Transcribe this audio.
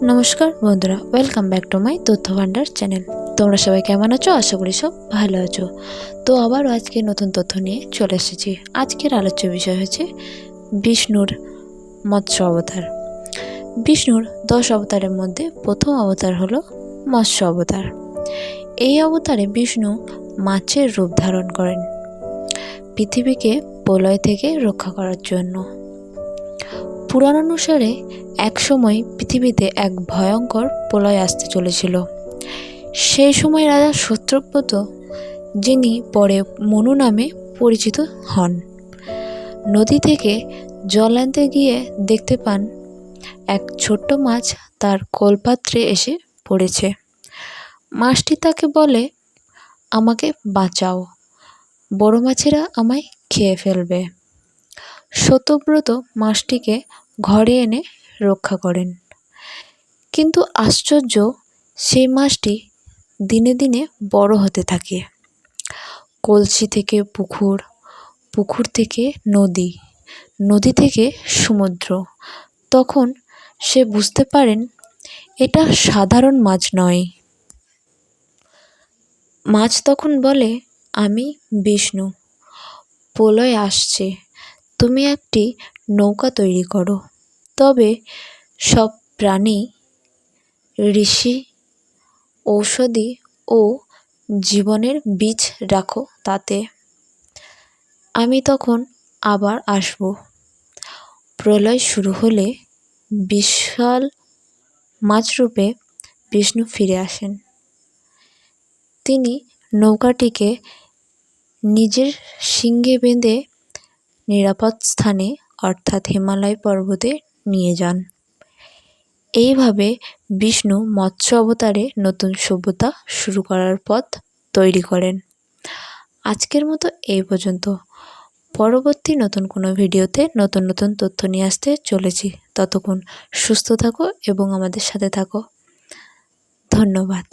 নমস্কার বন্ধুরা, welcome back to my তথ্য ভান্ডার চ্যানেল। তোমরা সবাই কেমন আছো? আশা করি সব ভালো আছো। তো আবারও আজকে নতুন তথ্য নিয়ে চলে এসেছি। আজকের আলোচ্য বিষয় হচ্ছে বিষ্ণুর মৎস্য অবতার। বিষ্ণুর 10 অবতারের মধ্যে প্রথম অবতার হলো মৎস্য অবতার। এই অবতারে বিষ্ণু মাছের রূপ ধারণ করেন পৃথিবীকে প্রলয় থেকে রক্ষা করার জন্য। পুরাণ অনুসারে একসময় পৃথিবীতে এক ভয়ঙ্কর প্রলয় আসতে চলেছিল। সেই সময় রাজা সত্যব্রত, যিনি পরে মনু নামে পরিচিত হন, নদী থেকে জল আনতে গিয়ে দেখতে পান এক ছোট্ট মাছ তার কোলপাত্রে এসে পড়েছে। মাছটি তাকে বলে, আমাকে বাঁচাও, বড় মাছেরা আমায় খেয়ে ফেলবে। সত্যব্রত মাছটিকে ঘরে এনে রক্ষা করেন, কিন্তু আশ্চর্য, সেই মাছটি দিনে দিনে বড় হতে থাকে। কলসি থেকে পুকুর, পুকুর থেকে নদী, নদী থেকে সমুদ্র। তখন সে বুঝতে পারেন এটা সাধারণ মাছ নয়। মাছ তখন বলে, আমি বিষ্ণু, প্রলয় আসছে, তুমি একটি নৌকা তৈরি করো, তবে সব প্রাণী, ঋষি, ঔষধি ও জীবনের বীজ রাখো তাতে। আমি তখন আবার আসব। প্রলয় শুরু হলে বিশাল মাছরূপে বিষ্ণু ফিরে আসেন। তিনি নৌকাটিকে নিজের শিঙ্গে বেঁধে নিরাপদ স্থানে অর্থাৎ হিমালয় পর্বতে নিয়ে যান। এইভাবে বিষ্ণু মৎস্য অবতারে নতুন সভ্যতা শুরু করার পথ তৈরি করেন। আজকের মতো এই পর্যন্ত। পরবর্তী নতুন কোনো ভিডিওতে নতুন নতুন তথ্য নিয়ে আসতে চলেছি। ততক্ষণ সুস্থ থাকো এবং আমাদের সাথে থাকো। ধন্যবাদ।